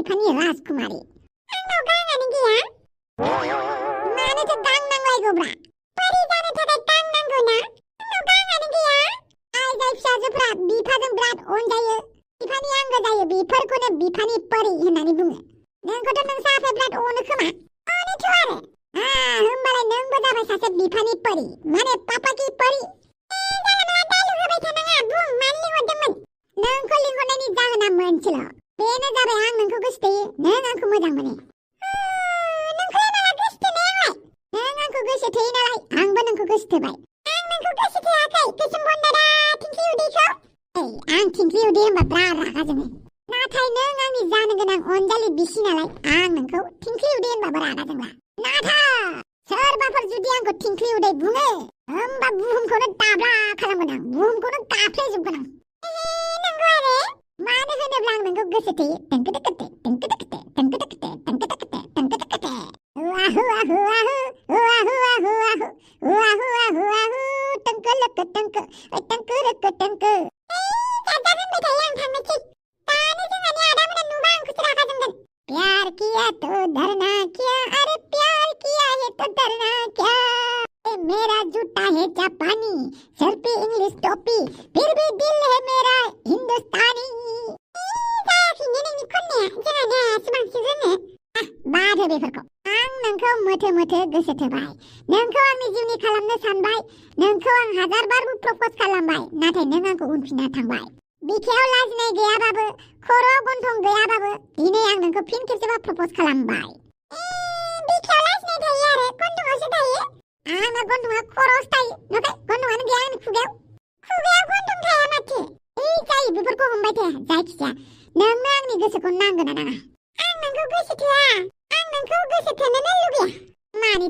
बिफानि राजकुमारी आंनाव गांआनो गैया मानोथो गां नांलायगौब्रा बोरै जानो थाखाय गां नांगौ ना आंनाव गांआनो गैया आइ जाय फिसाजोफ्रा बिफाजों बिराद अनजायो बिफानि आंगो जायो बेफोरखौनो बिफानि परि होननानै बुङो नोंखौथ' नोंसा आफाया बिराद अनो खोमा अनोथ' आरो होमबालाय नोंबो जाबाय सासे बिफानि परि माने पापा की परि जानला डायलग होबाय थानाङा बुं मानो लिंहरदोंमोन नोंखौ लिंहरनायनि जाहोना मोनसेल' बेनो जाबाय आं नोंखौ गोसोथोयो नों आंखौ मोजां मोनो नोंखौलाय माला गोसोथोनायालाय नों आंखौ गोसोथोयो नालाय आंबो नोंखौ गोसोथोबाय आं नोंखौ गोसोथोआखै गोसोम बन्दारा थिंख्लि उदैखौ आं थिंख्लि उदै होनबा बिराद रागा जोङो नाथाय नों आंनि जानो गोनां अनजालि बिसि नालाय आं नोंखौ थिंख्लि उदै होनबाबो रागा जोंला नाथाय सोरबाफोर जुदि आंखौ थिंख्लि उदै बुङो होमबा बुहुमखौनो दाब्ला खालामगोन आं बुहुमखौनो गाफ्लेजोबगोन आं नंगौ आरो मानो होनोब्ला आं नोंखौ गोसोथोयो टंकटकटे टंकटकटे टंकटकटे टंकटकटे टंकटकटे हुआ हुआ हुआ हुआ हुआ हुआ हुआ हुआ हुआ टंकलक टंक टंकरक टंक जाजागोन बेथाय आं थांनोसै दानो जोंहानि आदामोना नुबा आंखौसो रागा जोंगोन प्यार किया तो डरना क्या अरे प्यार किया है तो डरना क्या मेरा जूता है जापानी सर पे इंग्लिश टोपी फिर भी दिल है मेरा हिंदुस्तानी नोंनि खननाया जोंहानि सिमांसो जोङो बाद हो बेफोरखौ आं नोंखौ मोथो मोथो गोसोथोबाय नोंखौ आंनि जिउनि खालामनो सानबाय नोंखौ आं हाजार बारबो प्रप'ज खालामबाय नाथाय नों आंखौ उनफिनना थांबाय बिखायाव लाजिनाय गैयाबाबो खर'आव गन्थं गैयाबाबो दिनै आं नोंखौ फिन खेबसेबाव प्रप'ज खालामबाय बिखायाव लाजिनाय थायो आरो गन्थंआवसो थायो आंना गन्थंआ खर'आवसो थायो नाथाय गन्थंआनो गैया आंनि खुगायाव गन्थं थाया माथो जायो बेफोरखौ हमबाय थाया जायखिजाया नोंनो आंनि गोसोखौ नांगोन ना नाङा आं नोंखौ गोसोथोआ आं नोंखौ गोसोथोनोनो लुगैया मानि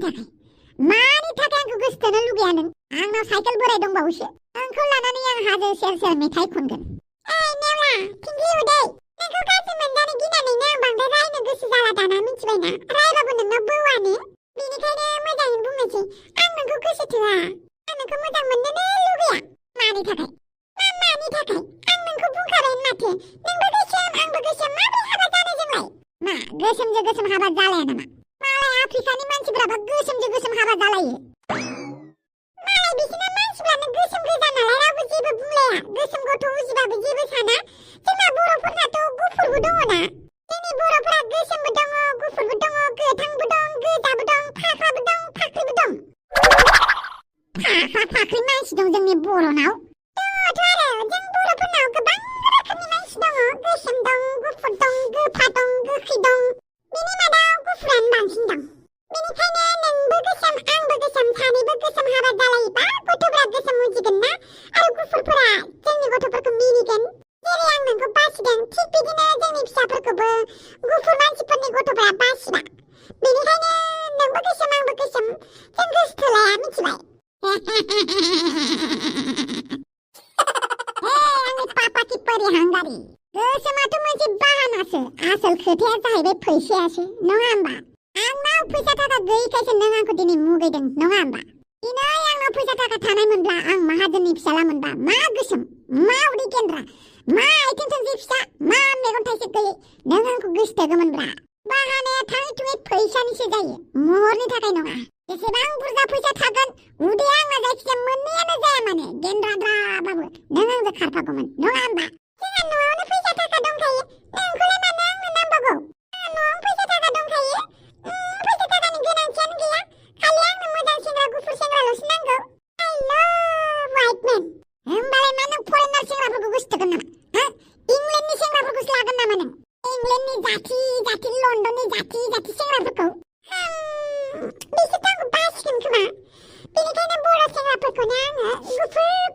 थाखाय आंखौ गोसोथोनो लुगैया नों आंनाव साइकेल बोराय दंबावोसो नोंखौ लानानै आं हाजो सेर सेर मेथाइ खनगोन नेवला थिंख्लि उदै नोंखौ गाज्रि मोनजानो गिनानैनो आं बांद्राय रायनो गोसो जाला दाना मिथिबायना रायबाबो नोंनाव बौआनो बेनिखायनो मोजाङै बुंनोसै आं नोंखौ गोसोथोआ आं नोंखौ मोजां मोननोनो लुगैया मानि थाखाय आं नोंखौ बुंखाबाय माथो नोंबो गोसोम आंबो गोसोम माबोरै हाबा जानो जोंलाय मा गोसोमजों गोसोम हाबा जालाया नामा मालाय आफ्रिकानि मानसिफोराबो गोसोमजों गोसोम हाबा जालायो मालाय बिसोरना मानसिफ्रानो गोसोम गोजा नालाय रावबो जेबो बुंलाया गोसोम गथ' उजिबाबो जेबो साना जोंना बर'फोरनाथ' गुफुरबो दङना जोंनि बर'फोरा गोसोमबो दङ गुफुरबो दङ गोथांबो दं गोजाबो दं फाख्राबो दं फाख्रिबो दं फाख्रि मानसि दं जोंनि बर'नाव दङथ' आरो जों बर'फोरनाव गोबां रोखोमनि मानसि दङ गोसोम दं गुफुर दं गोफा दं गोखै दं बिनि मादाव गुफुरानो बांसिन दं बेनिखायनो नोंबो गोसोम आंबो गोसोम सानैबो गोसोम हाबा जालायोबा गथ'फोरा गोसोम उजिगोन ना आरो गुफुरफोरा जोंनि गथ'फोरखौ मिनिगोन जेरै आं नोंखौ बासिदों थिग बिदिनो जोंनि फिसाफोरखौबो गुफुर मानसिफोरनि गथ'फोरा बासिबा बेनिखायनो नोंबो गोसोम आंबो गोसोम जों गोसोथोलाया मिथिबाय आंनि पापा की परि हांगारि गोसोमाथ' मोनसे बाहानासो आसल खोथाया जाहैबाय फैसायासो नङा होमबा आंनाव फैसा थाखा गैयैखायसो नों आंखौ दिनै मुगैदों नङा होमबा दिनै आंनाव फैसा थाखा थानाय मोनब्ला आं माहाजोननि फिसाला मोनबा मा गोसोम मा उदै गेन्द्रा मा आथिं थोंसे फिसा मा मेगन थाइसे गैयै नों आंखौ गोसोथोगौमोनब्रा बाहानाया थाङै थुङै फैसानिसो जायो महरनि थाखाय नङा जेसेबां बुरजा फैसा थागोन उदैया आंना जायखिजाया मोननैयानो जाया माने गेन्द्राद्राबाबो नों आंजों खारफागौमोन नङा होमबा जोंहा न'आवनो फैसा थाखा दंखायो नोंखौलाय मानो आंनो नांबावगौ न'आवनो फैसा थाखा दंखायो फैसा थाखानि गोनांथियानो गैया खालि आंनो मोजां सेंग्रा गुफुर सेंग्राल'सो नांगौ आइ लाभ व्हाइट मेन होमबालाय मा नों फरेनार सेंग्राफोरखौ गोसोथोगोन नामा इंलेन्डनि सेंग्राफोरखौसो लागोन नामा नों इंलेन्डनि जाथि लण्डननि जाथि सेंग्राफोरखौ बिसोरथ' आंखौ बासिगोन खोमा बेनिखायनो बर' सेंग्राफोरखौनो आङो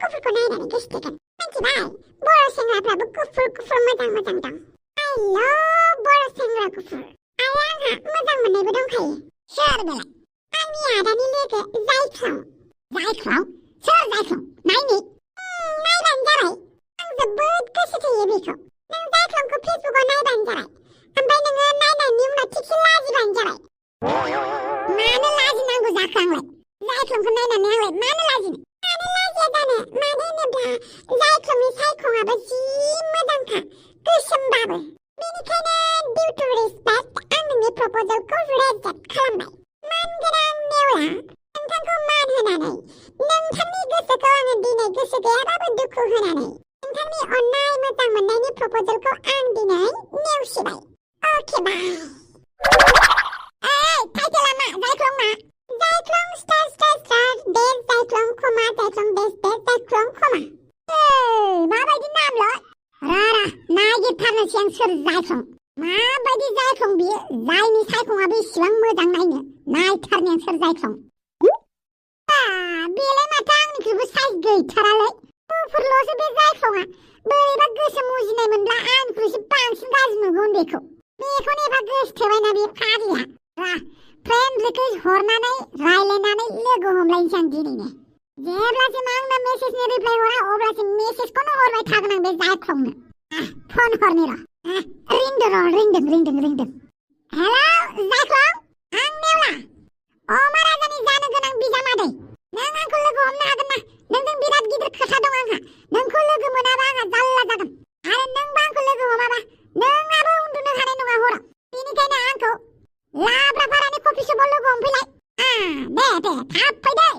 गुफुरखौ नायनानै गोसोथोगोन मिथिबाय बर' सेंग्राफ्राबो गुफुर मोजां दं आइ लाभ बर' सेंग्रा गुफुर आरो आंहा मोजां मोननायबो दंखायो सोर बेलाय आंनि आदानि लोगो जायख्लं सोर जायख्लं नायबानो जाबाय आं जोबोद गोसोथोयो बेखौ नों जायख्लंखौ फेसबुकआव नायबानो जाबाय ओमफ्राय नोङो नायनायनि उनाव थिगसे लाजिबानो जाबाय मानो लाजिनांगौ जाखो आंलाय जायख्लंखौ नायनानै आंलाय मानो लाजिया जानो मानो होनोब्ला जायख्लंनि सायखङाबो जि मोजांखा गोसोमबाबो बेनिखायनो due to respect आं नोंनि प्रप'जालखौ रिजेक्ट खालामबाय। मानगोनां नेवला, नोंथांखौ मान होनानै नोंथांनि गोसोखौ आङो दिनै गोसो गैयाबाबो दुखु होनानै नोंथांनि अननाय मोजां मोननायनि प्रप'जालखौ आं दिनै नेवसिबाय। अके बाय। टाइटेला मा? जायख्लं मा? जायख्लं स्टार स्टार स्टार देश जायख्लं खमा जायख्लं देश देश जायख्लं खमा। माबायदि नामल'? रारा नागिरथारनोसै आं सोर जायख्लं। माबायदि जायख्लं बियो? जायनि सायखङाबो इसिबां मोजां नायनो। नायथारनि आं सोर जायख्लं। बेलाय माथो आंनिख्रुइबो साइज गैथारालै। गुफुरल'सो बे जायख्लङा। बोरैबा गोसो मुजिनाय मोनब्ला आंनिख्रुइसो बांसिन गाज्रि नुगौमोन बेखौ। बेखौनो एफा गोसोथोबायना बे फाग्लिया। फ्रेन्ड रिकुवेस्ट हरनानै रायलायनानै लोगो हमलायनोसै आं दिनैनो। जेब्लासिम आंनो मेसेजनि रिप्लाय हरा अब्लासिम मेसेजखौनो हरबाय थागोन आं बे जायख्लंनो। फन हरनि र'। रिंदों। हेलौ जायख्लं, आं नेवला। अमाराजानि जानो गोनां बिजामादै। नों आंखौ लोगो हमनो हागोन ना? नोंजों बिराद गिदिर खोथा दं आंहा। नोंखौ लोगो मोनाबा आंहा जाल्ला जागोन। आरो नोंबो आंखौ लोगो हमाबा नोंहाबो उन्दुनो हानाय नङा हराव। बेनिखायनो आंखौ लाब्रापारानि कफि शपआव लोगो हमफैलाय। दे थाब फै दै।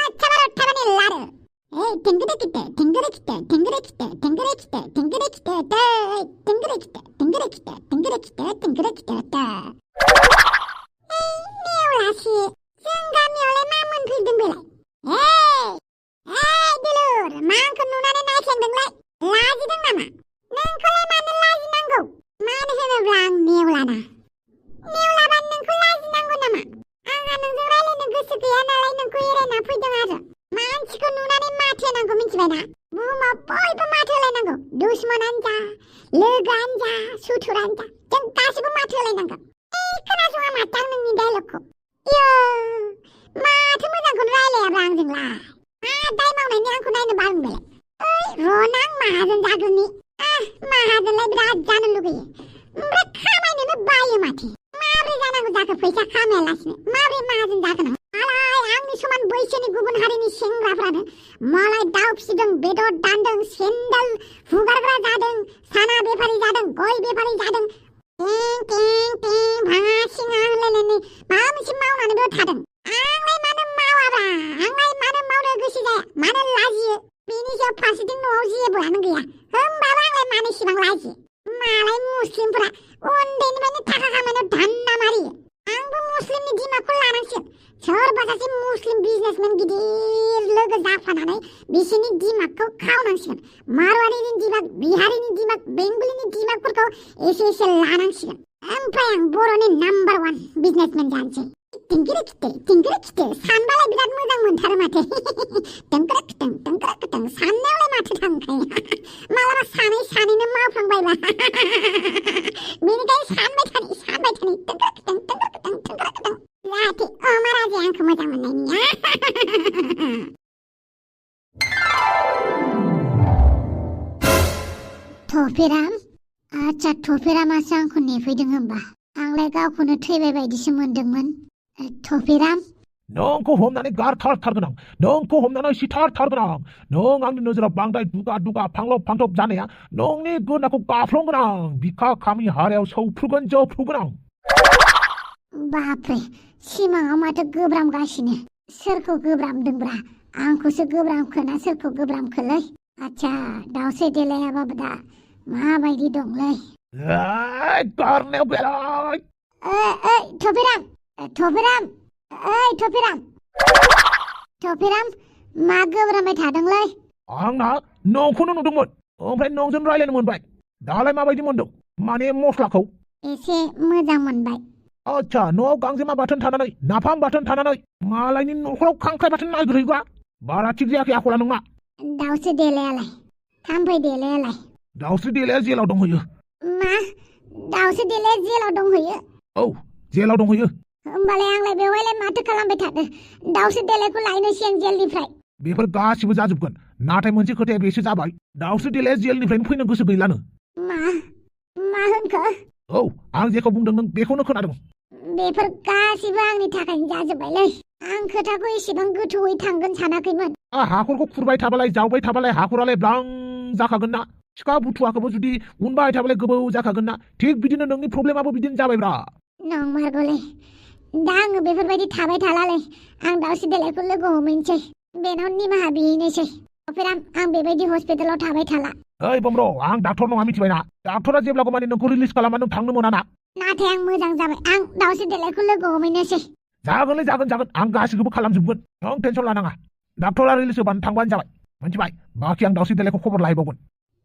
अथ्थाबानि लारु। टेंगोरेखिटे नेवलासि, जों गामियावलाय मा मोनफैदों बेलाय? दुलुर, मा आंखौ नुनानै नायख्लेंदोंलाय? लाजिदों नामा? नोंखौलाय मानो लाजिनांगौ? मानो होनोब्ला आं नेवलाना। नेवलाबा नोंखौ लाजिनांगौ नामा? आंहा नोंजों रायलायनो गोसो गैया नालाय नोंखौ एरायना फैदों आरो। मानसिखौ नुनानै माथो होनांगौ मिथिबायना? बुहुमाव बयबो माथो होलायनांगौ। दुश्मनानो जा, लोगोआनो जा, सुथुरानो जा, जों गासिबो माथो होलायनांगौ। खोनासङा माथो आं नोंनि डायलगखौ। माथो मोजांखौनो रायलायाब्ला आंजोंलाय। मा दाय मावनायनि आंखौ नायनो बालुं बेलाय? र'नां माहाजोन जाग्रोनि। माहाजोनलाय बिराद जानो लुगैयो। ओमफ्राय खामायनोनो बायो माथो। माब्रै जानांगौ जाखो फैसा खामायालासिनो? माब्रै माहाजोन जागोन आं? आंनि समान बैसोनि गुबुन हारिनि सेंग्राफ्रानो मालाय दाउ फिसिदों, बेदर दानदों, सेन्देल हुगारग्रा जादों, साना बेफारि जादों, गय बेफारि जादों। भाङा सिङा होनलायनानै माबा मोनसे मावनानैबो थादों। आंलाय मानो मावाब्रा? आंलाय मानो मावनो गोसो जाया? मानो लाजियो? बेनि सायाव फारसेथिं न'आव जेबोआनो गैया। होमबाबो आंलाय मानो इसिबां लाजियो? मालाय मुस्लिमफोरा उन्दैनिफ्रायनो थाखा खामायनायाव धान्ना मारियो। आंबो मुस्लिमनि दिमागखौ लानांसिगोन। सोरबा सासे मुस्लिम बिजनेसमेन गिदिर लोगो जाफानानै बिसोरनि दिमागखौ खावनांसिगोन। मारवारिनि दिमाग, बिहारिनि दिमाग, बेंगलिनि दिमागफोरखौ एसे लानांसिगोन। ओमफ्राय आं बर'नि नाम्बार 1 बिजनेसमेन जानोसै। टिंकिरे सानबालाय बिराद मोजां मोनथारो माथो। टेंकरेखिथों साननायावलाय माथो थांखायो। मालाबा सानैनो मावफ्लांबायबा। बेनिखायनो सानबाय थानि टेंकरेखिथों जाहाथे अमाराजाया आंखौ मोजां मोननायनि। थफेराम? आच्छा थफेरामासो आंखौ नेफैदों होमबा। आंलाय गावखौनो थैबाय बायदिसो मोनदोंमोन। थफेराम? नोंखौ हमनानै गारथारथारगोन आं। नोंखौ हमनानै सिथारथारगोन आं। नों आंनि नोजोराव बांद्राय दुगा फांलब जानाया नोंनि गोदोनाखौ गाफ्लंगोन आं। बिखा खामि हारायाव सौफ्रुगोन जोफ्रुगोन आं। बापरे, सिमाङाव माथो गोब्रामगासिनो। सोरखौ गोब्रामदोंब्रा? आंखौसो गोब्रामखोना सोरखौ गोब्रामखोलै? आच्छा, दाउसे देलायाबाबो दा माबायदि दंलै? गारनायाव बेलाय। थफेराम, मा गोब्रामबाय थादोंलै? आंना नोंखौनो नुदोंमोन, ओमफ्राय नोंजों रायलायनो मोनबाय। दालाय माबायदि मोनदों? माने मस्लाखौ? एसे मोजां मोनबाय। आच्छा, न'आव गांजेमा बाथोन थानानै, नाफाम बाथोन थानानै मालायनि न'खराव खांख्राइ बाथोन नागिरहैग्रा बारा थिग जायाखै आखला नोंना। दाउस्रि देलायालाय? थाम्फै देलायालाय? दाउस्रि देलाया जेलाव दंहैयो। मा? दाउस्रि देलाया जेलाव दंहैयो? औ, जेलाव दंहैयो। होमबालाय आंलाय बेवहायलाय माथो खालामबाय थादो? दाउस्रि देलायखौ लायनोसै आं जेलनिफ्राय। बेफोर गासिबो जाजोबगोन, नाथाय मोनसे खोथाया बेसो जाबाय, दाउस्रि देलाया जेलनिफ्रायनो फैनो गोसो गैलानो। मा होनखो? औ, आं जेखौ बुंदों नों बेखौनो खोनादों। बेफोर गासिबो आंनि थाखायनो जाजोब्बायलै। आं खोथाखौ एसेबां गोथौयै थांगोन सानाखैमोन। हाखरखौ खुरबाय थाबालाय जावबाय थाबालाय हाखरालाय ब्लां जाखागोन ना। सिखा बुथुवाखौबो जुदि उनबाय थाबालाय गोबाव जाखागोन ना थिक बिदिनो नोंनि प्रब्लेमाबो बिदिनो जाबायब्रा नंमारगौलै दा आङो बेफोरबायदि थाबाय थालालै आं दाउस्रि देलायखौ लोगो हमहैनोसै बेनाव निमाहा बिहैनोसै आं बेबायदि हस्पिटालाव थाबाय थाला ओइ बमब्र आं डाक्टर नङा मिथिबायना डाक्टरा जेब्लाबो माने नोंखौ रिलिज खालामा नों थांनो मोना ना नाथाय आं मोजां जाबाय आं दाउस्रि देलायखौ लोगो हमहैनोसै जागोनलै जागोन आं गासिखौबो खालामजोबगोन नों टेनसन लानाङा डाक्टरा रिलिज होबानो थांबानो जाबाय मिथिबाय बाखि आं दाउस्रि देलायखौ खबर लाहैबावगोन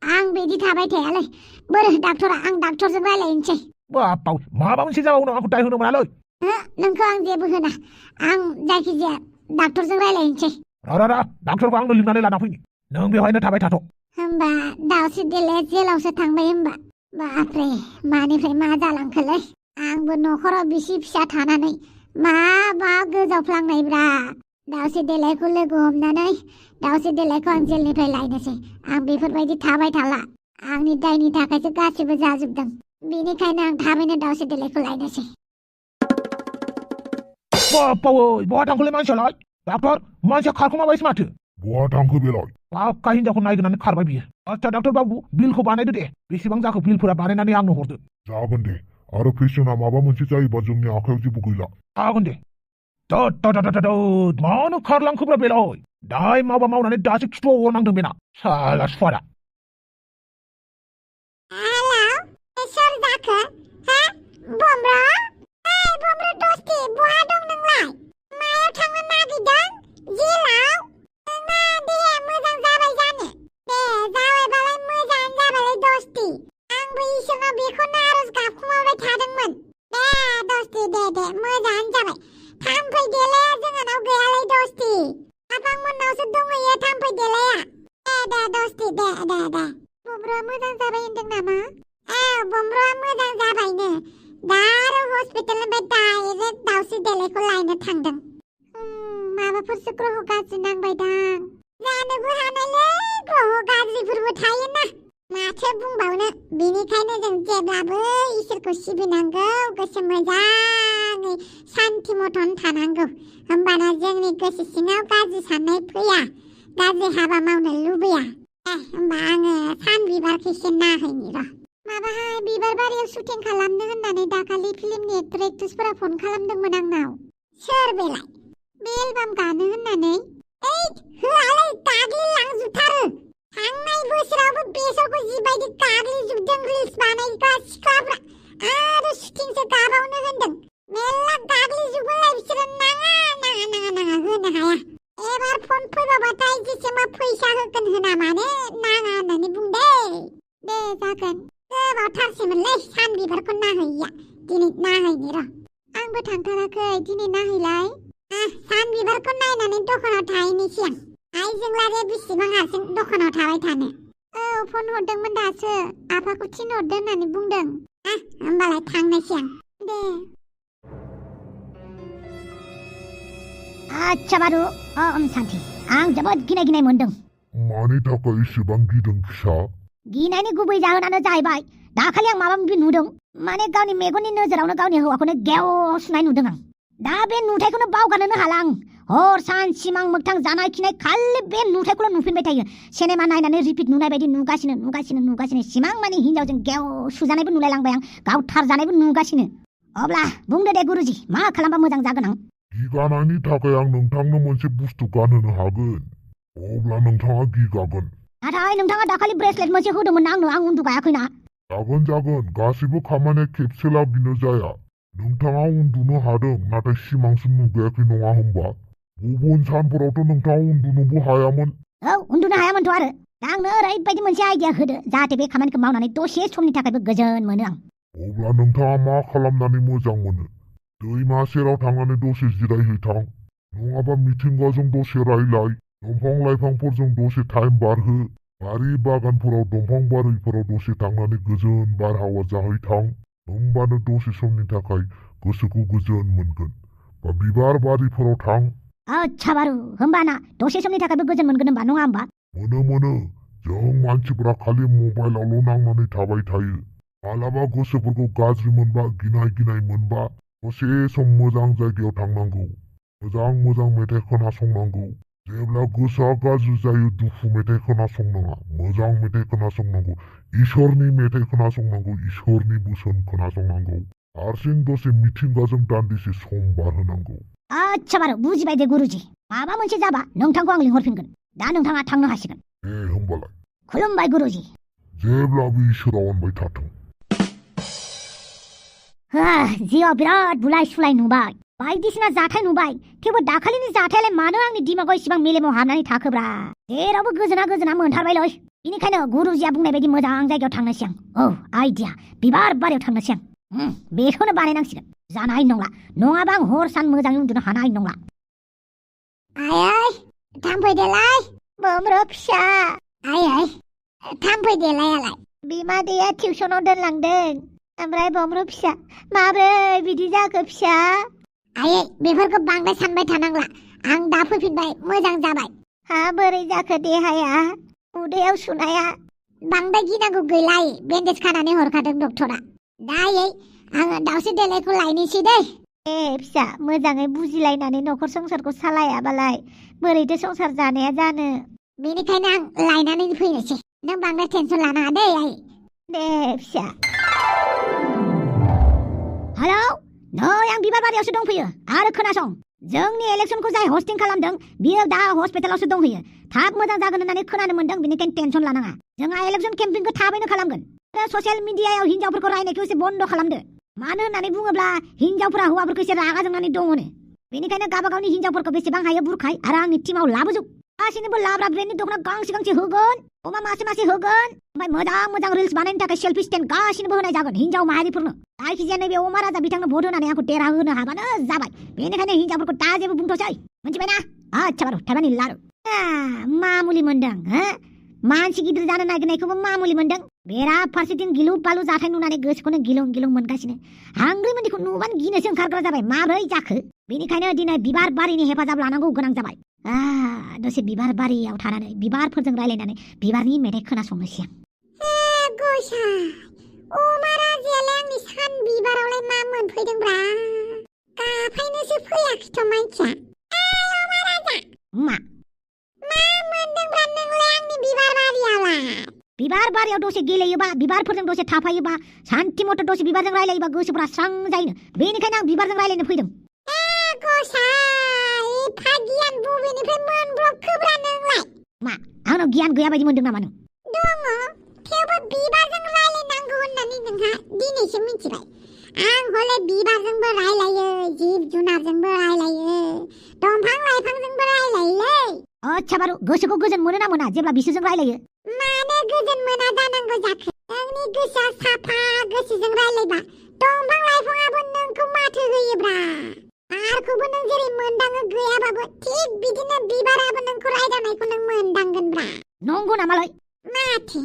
आं बिदि थाबाय थायालै बोरो डाक्टरा आं डाक्टरजों रायलायनोसै बापाव माबा मोनसे जाबा उनाव आंखौ दाय होनो मोनालै नोंखौ आं जेबो होना आं जायखिजाया डाक्टरजों रायलायनोसै र डाक्टरखौ आंनो लिंनानै लाना फैनि नों बेवहायनो थाबाय थाथ' होमबा दाउस्रि देलाया जेलावसो थांबाय होमबा बाप्रे मानिफ्राय मा जालांखोलै आंबो न'खराव बिसि फिसा थानानै मा गोजावफ्लांनायब्रा दाउस्रि देलायखौ लोगो हमनानै दाउस्रि देलायखौ आं जेलनिफ्राय लायनोसै आं बेफोरबायदि थाबाय थाला आंनि दायनि थाखायसो गासिबो जाजोबदों बेनिखायनो आं थाबैनो दाउस्रि देलायखौ लायनोसै बापाव बहा थांखोलै मानसियालाय डाक्टर मानसिया खारखोमाबायसो माथो बहा थांखो बेलाय पाक्का हिनजावखौ नायगिरनानै खारबाय बियो आच्छा डाक्टर बाबु बिलखौ बानायदो दे बेसेबां जाखो बिलफोरा बानायनानै आंनो हरदो जागोन दे आरो पेसेन्टआ माबा मोनसे जायोबा जोंनि आखायाव जेबो गैला जागोन दे मानो खारलांखोब्रा बेलाय दाय मावबा मावनानै दासो खिथुआव अरनांदों बेना साला सुवादा हेलौ सोर जाखो हा बमब्र बमब्र दस्ति बहा दं नोंलाय मायाव थांनो नागिरदों जेलाव नोंना देहाया मोजां जाबाय जानो दे जाबायबालाय मोजाङानो जाबायलै दस्ति आंबो इसोरनाव बेखौनो आरज गाबखोमाबाय थादोंमोन दे दस्ति दे मोजाङानो जाबाय थाम्फै देलाया जोंहानाव गैयालै दस्ति आफांमोननावसो दंहैयो थाम्फै देलाया दे दस्ति दे बमब्रआ मोजां जाबाय होनदों नामा बमब्रआ मोजां जाबायनो दा आरो हस्पिटालनिफ्राय डाइरेक्ट दाउस्रि देलायखौ लायनो थांदों माबाफोरसो ग्रह गाज्रि नांबायदां जानोबो हानायलै ग्रह गाज्रिफोरबो थायोना माथो बुंबावनो बेनिखायनो जों जेब्लाबो इसोरखौ सिबिनांगौ गोसो मोजाङै सान्थि मथन थानांगौ होमबाना जोंनि गोसो सिङाव गाज्रि साननाय फैया गाज्रि हाबा मावनो लुबैया होमबा आङो सान बिबारखौसो नाहैनि र' माबाहाय बिबार बारियाव शुटिं खालामनो होननानै दाखालि फिल्मनि एक्टर एक्ट्रेसफोरा फन खालामदोंमोन आंनाव सोर बेलाय बे एलबाम गानो होननानै होआलै गाग्लिलांजोबथारो थांनाय बोसोरावबो बेसरखौ जिबायदि गाग्लिजोबदों रिल्स बानायग्रा सिख्लाफ्रा आरो शुटिंसो गाबावनो होनदों मेल्ला गाग्लिजोबोलाय बिसोरो नाङा होनो हाया एबार फन फैबाबाथाय जेसेमा फैसा होगोन होना मानो नाङा होननानै बुंदे दे जागोन गोबावथारसैमोनलै सान बिबारखौ नाहैया दिनै नाहैनि र' आंबो थांथाराखै दिनै नाहैलाय सान बिबारखौ नायनानै दखानाव थाहैनोसै आं आइजोंलाय बेसेबां हारसिं दखानाव थाबाय थानो फन हरदोंमोन दासो आफाखौ थिनहरदो होननानै बुंदों होमबालाय थांनोसै आं दे आच्छा बारु सान्थि आं जोबोद गिनाय मोनदों मानि थाखाय एसेबां गिदों फिसा गिनायनि गुबै जाहोनानो जाहैबाय दाखालि आं माबा माबि नुदों माने गावनि मेगननि नोजोरावनो गावनि हौवाखौनो गेव सुनाय नुदों आं दा बे नुथायखौनो बावगारनोनो हाला आं हर सान सिमां मोगथां जानाय खिनाय खालि बे नुथायखौल' नुफिनबाय थायो सिनेमा नायनानै रिपिट नुनाय बायदि नुगासिनो सिमां माने हिनजावजों गेव सुजानायबो नुलायलांबाय आं गावथारजानायबो नुगासिनो अब्ला बुंदो दे गुरुजी मा खालामबा मोजां जागोन आं गिगानायनि थाखाय आं नोंथांनो मोनसे बुस्थु गानहोनो हागोन अब्ला नोंथाङा गिगागोन नाथाय नोंथाङा दाखालि ब्रेसलेट मोनसे होदोंमोन आंनो आं उन्दुगायाखैना जागोन गासिबो खामानिया खेबसेला बिनो जाया नोंथाङा उन्दुनो हादों नाथाय सिमांसो नुगायाखै नङा होमबा गुबुन सानफोरावथ' नोंथाङा उन्दुनोबो हायामोन उन्दुनो हायामोनथ' आरो दा आंनो ओरैबायदि मोनसे आइडिया होदो जाहाथे बे खामानिखौ मावनानै दसे समनि थाखायबो गोजोन मोनो आं अब्ला नोंथाङा मा खालामनानै मोजां मोनो दैमा सेराव थांनानै दसे जिरायहैथां नङाबा मिथिंगाजों दसे रायलाय दंफां लाइफांफोरजों दसे टाइम बारहो बारि बागानफोराव दंफां बारिफोराव दसे थांनानै गोजोन बारहावा जाहैथां होमबानो दसे समनि थाखाय गोसोखौ गोजोन मोनगोन बा बिबार बारिफोराव थां आच्छा बारु होमबाना दसे समनि थाखायबो गोजोन मोनगोन होमबा नङा होमबा मोनो जों मानसिफोरा खालि मबाइलावल' नांनानै थाबाय थायो मालाबा गोसोफोरखौ गाज्रि मोनबा गिनाय मोनबा दसे सम मोजां जायगायाव थांनांगौ मोजां मेथाइ खोनासंनांगौ जेब्ला गोसोआ गाज्रि जायो दुखु मेथाइ खोनासंनाङा मोजां मेथाइ खोनासंनांगौ इसोरनि मेथाइ खोनासंनांगौ इसोरनि बोसोन खोनासंनांगौ हारसिं दसे मिथिंगाजों दान्दिसे सम बारहोनांगौ आच्छा बारु बुजिबाय दे गुरुजी माबा मोनसे जाबा नोंथांखौ आं लिंहरफिनगोन दा नोंथाङा थांनो हासिगोन दे होमबालाय खुलुमबाय गुरुजी जेब्लाबो इसोरा अनबाय थाथों जिउआव बिराद बुलाय सुलाय नुबाय बायदिसिना जाथाय नुबाय थेवबो दाखालिनि जाथायालाय मानो आंनि दिमागाव इसिबां मेलेमाव हाबनानै थाखोब्रा जेरावबो गोजोना मोनथारबायलै बेनिखायनो गुरुजिया बुंनाय बायदि मोजां जायगायाव थांनोसै आं औ आइडिया बिबार बारियाव थांनोसै आं बेखौनो बानायनांसिगोन जानाय नंला नङाबा आं हर सान मोजाङै उन्दुनो हानाय नंला आइ थांफैदेलाय बोमरो फिसा आइ थांफैदेलायालाय बिमादैया टिउसनाव दोनलांदों ओमफ्राय बोमरो फिसा माब्रै बिदि जाखो फिसा आयै बेफोरखौ बांद्राय सानबाय थानांला आं दा फैफिनबाय मोजां जाबाय हा बोरै जाखो देहाया उदैयाव सुनाया बांद्राय गिनांगौ गैला बेन्डेज खानानै हरखादों डक्टरा दा आयै आङो दाउस्रि देलायखौ लायनोसै दै फिसा मोजाङै बुजिलायनानै न'खर संसारखौ सालायाबालाय बोरैथो संसार जानाया जानो बेनिखायनो आं लायनानै फैनोसै नों बांद्राय टेनसन लानाङा दै आयै दे फिसा हेलौ नै आं बिबार बारियावसो दंफैयो आरो खोनासं जोंनि इलेक्सनखौ जाय हस्टिं खालामदों बियो दा हस्पिटालावसो दंहैयो थाब मोजां जागोन होननानै खोनानो मोनदों बेनिखायनो टेनसन लानाङा जोंहा इलेक्सन केम्पिंखौ थाबैनो खालामगोन आरो ससियेल मिडियायाव हिनजावफोरखौ रायनायखौ एसे बन्द खालामदो मानो होननानै बुङोब्ला हिनजावफोरा हौवाफोरखौ एसे रागा जोंनानै दङनो बेनिखायनो गावबागावनि हिनजावफोरखौ बेसेबां हायो बुरखाय आरो आंनि टिमाव लाबोजोब गासिनोबो लाब्रा ब्रेन्डनि दख'ना गांसे होगोन अमा मासे होगोन ओमफ्राय मोजां रिल्स बानायनो थाखाय सेल्फि स्टेन्ड गासिनोबो होनाय जागोन हिनजाव माहारिफोरनो जायखिजाया नैबे अमाराजा बिथांनो भट होनानै आंखौ देरहा होनो हाबानो जाबाय बेनिखायनो हिनजावफोरखौ दा जेबो बुंथ'सै मिथिबायना आच्छा बारु थाइबानि लारु मामुलि मोनदों मानसि गिदिर जानो नागिरनायखौबो मामुलि मोनदों बेरा फारसेथिं गिलु बालु जाथाय नुनानै गोसोखौनो गिलुं मोनगासिनो हांग्रि मोनदिखौ नुबानो गिनोसो ओंखारग्रा जाबाय माब्रै जाखो बेनिखायनो दिनै बिबार बारिनि हेफाजाब लानांगौ गोनां जाबाय दसे बिबार बारियाव थानानै बिबारफोरजों रायलायनानै बिबारनि मेथाइ खोनासंनोसै आं गसाय अमाराजायालाय आंनि सान बिबारावलाय मा मोनफैदोंब्रा गाफायनोसो फैयाखैथ' मानसिया अमाराजा मा मोनदोंब्रा नोंलाय आंनि बिबार बारियावलाय बिबार बारियाव दसे गेलेयोबा बिबारफोरजों दसे थाफायोबा सान्थि मथे दसे बिबारजों रायलायोबा गोसोफोरा स्रां जायो बेनिखायनो आं बिबारजों रायलायनो फैदों गसाय एफा गियान बबेनिफ्राय मोनब्रबखोब्रा नोंलाय मा आंनाव गियान गैया बायदि मोनदों नामा नों दङ थेवबो बिबारजों रायलायनांगौ होननानै नोंहा दिनैसो मिथिबाय आं हले बिबारजोंबो रायलायो जिब जुनारजोंबो रायलायो दंफां लाइफांजोंबो रायलायोलै आच्छा बारु गोसोखौ गोजोन मोनो ना मोना जेब्ला बिसोरजों रायलायो मानो गोजोन मोना जानांगौ जाखो नोंनि गोसोआ साफा गोसोजों रायलायबा दंफां लाइफाङाबो नोंखौ माथो होयोब्रा बारखौबो नों जेरै मोनदाङो गैयाबाबो थिग बिदिनो बिबाराबो नोंखौ रायदावनायखौ नों मोनदांगोनब्रा नंगौ नामालाय माथो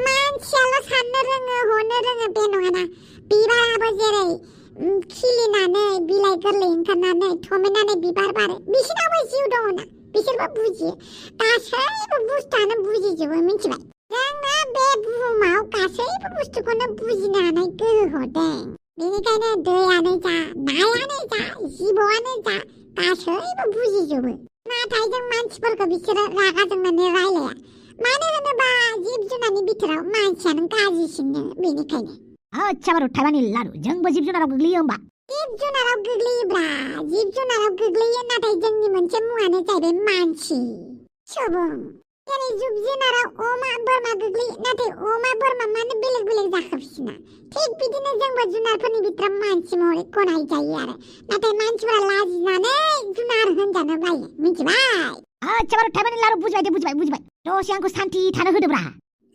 मानसियाल' साननो रोङो हनो रोङो बे नङाना बिबाराबो जेरै खिलिनानै बिलाइ गोरलै ओंखारनानै थमेनानै बिबार बारो बिसोरनाबो जिउ दङना बिसोरबो बुजियो गासैबो बुस्थुआनो बुजिजोबो मिथिबाय जोंनो बे बुहुमाव गासैबो बुस्थुखौनो बुजिनो हानाय गोहो हरदों बेनिखायनो दैयानो जा नायानो जा जिबौआनो जा गासैबो बुजिजोबो नाथाय जों मानसिफोरखौ बिसोरो रागा जोंनानै रायलाया मानो होनोबा जिब जुनारनि बिथोराव मानसियानो गाज्रिसिननो बेनिखायनो आच्छा बारु थाइबानि लारु जोंबो जिब जुनाराव गोग्लैयो होमबा जिब जुनाराव गोग्लैयोब्रा जिब जुनाराव गोग्लैयो नाथाय जोंनि मोनसे मुङानो जाहैबाय मानसि सुबुं जेरै जिब जुनाराव अमा बोरमा गोग्लैयो नाथाय अमा बोरमा मानो बेलेग जाखो बिसिना थिग बिदिनो जोंबो जुनारफोरनि बिथोराव मानसि महरै गनाय जायो आरो नाथाय मानसिफोरा लाजिनानै जुनार होनजानो बायो मिथिबाय आच्छा बारु थाइबानि लारु बुजिबाय दसे आंखौ सान्थि थानो होदोब्रा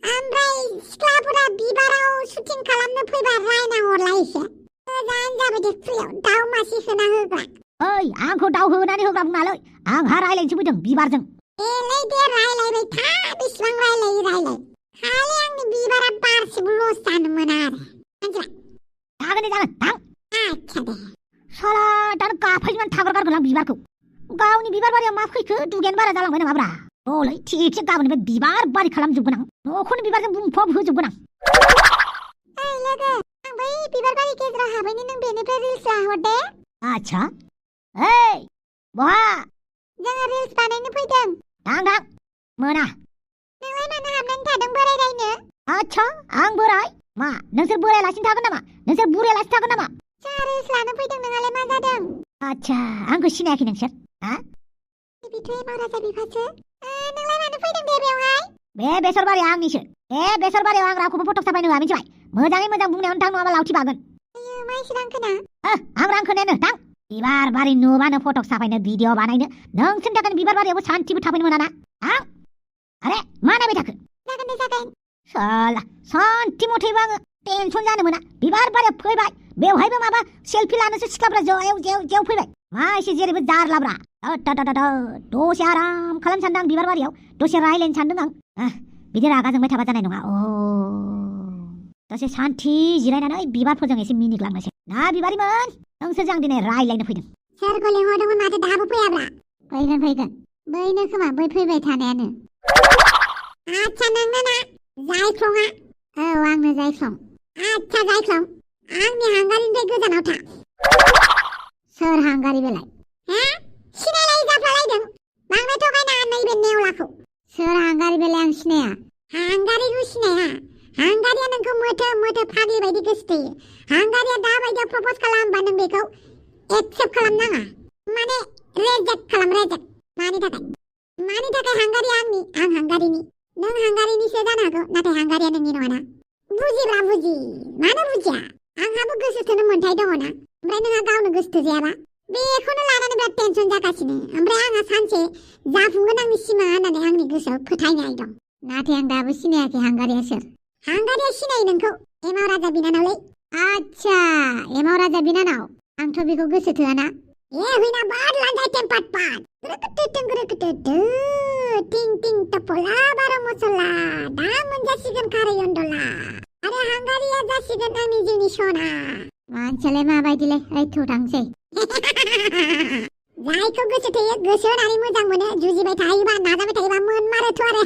ओमफ्राय सिख्लाफोरा बिबाराव शुटिं खालामनो फैबा रायना हरलाय एसे मोजां जाबाय दे फ्रियाव दाउ मासे होना होग्रा ओइ आंखौ दाउ होनानै होग्रा बुङालै आंहा रायलायनोसो फैदों बिबारजों एलाय दे रायलायबाय था बेसेबां रायलाय खालि आंनि बिबारा बारसेबो लस जानो मोना आरो मिथिबाय जागोन थां आच्छा दे साला दानो गाफायनानै थाग्रागारगोन आं बिबारखौ गावनि बिबार बारियाव मा फैखो दुगैनो बारा जालांबाय नामाब्रा ओलै थिगसे गाबोननिफ्राय बिबार बारि खालामजोबगोन आं न'खौनो बिबारजों बुंफब होजोबगोन आं ओइ लोगो आं बै बिबार बारि गेजेराव हाबैनो नों बेनिफ्राय रिल्स लाहर दे आच्छा ओइ बहा जोङो रिल्स बानायनो फैदों। थां मोना। नोंलाय मानो हाबनानै थादों बोरायलायनो? आच्छा आं बोराय? मा नोंसोर बोरायालासिनो थागोन नामा? नोंसोर बुरैयालासिनो थागोन नामा? जोंहा रिल्स लानो फैदों, नोंहालाय मा जादों? आच्छा आंखौ सिनायाखै नोंसोर? हा? बेथ' एमावराजा बिफासो। नोंलाय मानो फैदों दे बेवहाय? बे बेसरबारिया आंनिसो। बे बेसरबारियाव आं रावखौबो फटक साफायनो होआ मिथिबाय? मोजाङै मोजां बुंनायावनो थां नङाबा लावथि बागोन। आयो मा एसे रांखोना? आं रांखोनायानो थां। बिबार बारि नुबानो फटक साफायनो भिडिअ बानायनो नोंसोरनि थाखाय बिबार बारियावबो सान्थिबो थाफैनो मोना ना? आं आरे मा नायबाय थाखो? जागोन दे जागोन। साला सान्थि मथेबो आङो टेनसन जानो मोना। बिबार बारियाव फैबाय बेवहायबो माबा सेलफि लानोसो सिख्लाफ्रा जेव फैबाय। मा एसे जेरैबो जारलाब्रा। दसे आराम खालामनो सानदों आं बिबार बारियाव। दसे रायलायनो सानदों आं। बिदि रागा जोंबाय थाबा जानाय नङा। दसे सान्थि जिरायनानै बिबारफोरजों एसे मिनिग्लांनोसै ना बिबारिमोन? नोंसोरजों आं दिनै रायलायनो फैदों। सोरखौ लेंहरदोंमोन माथो दाबो फैयाब्रा? फैगोन। बैनो खोमा बै फैबाय थानायानो। आच्छा नोंनो ना? जायख्लङा? औ आंनो जायख्लं। आच्छा जायख्लं, आंनि हांगारिनिफ्राय गोजानाव था। सोर हांगारि बेलाय? सिनायलायै जाफ्लालायदों। बांद्राय थगायनाङा नैबे नेवलाखौ। सोर हांगारि बेलाय आं सिनाया। हांगारिखौ सिनाया? हांगारिया नोंखौ मोथो फाग्लि बायदि गोसोथोयो। हांगारिया दाबायदियाव प्रपज खालामबा नों बेखौ एक्सेप्ट खालामनाङा। माने रेजेक्ट खालाम, रेजेक्ट। मानि थाखाय हांगारिया आंनि, आं हांगारिनि। नों हांगारिनिसो जानो हागौ, नाथाय हांगारिया नोंनि नङाना। बुजिब्रा बुजि। मानो बुजिया? आंहाबो गोसो थोनो मोन्थाय दङना। ओमफ्राय नोंहा गावनो गोसो थोजायाबा? बेखौनो लानानै बिराद टेनसन जागासिनो। ओमफ्राय आंहा सानसे जाफुंगोन आंनि सिमां होननानै आंनि गोसोआव फोथायनाय दं। नाथाय आं दाबो सिनायाखै हांगारिया सोर। हांगारिया सिनायो नोंखौ। एमावराजा बिनानावलै। आच्छा एमावराजा बिनानाव। आंथ' बेखौ गोसो थोआना। हुइना बाद लान्जाय टेम्पाट पाट। टिं टिं टपला बार' मसला। दा मोनजासिगोन खारै अनदला। आरो हांगारिया जासिगोन आंनि जिउनि सना। मानसियालाय माबायदिलै? थौ थांसै। जायखौ गोसो थोयो, गोसो होनानै मोजां मोनो, जुजिबाय थायोबा, नाजाबाय थायोबा मोनमारोथ' आरो।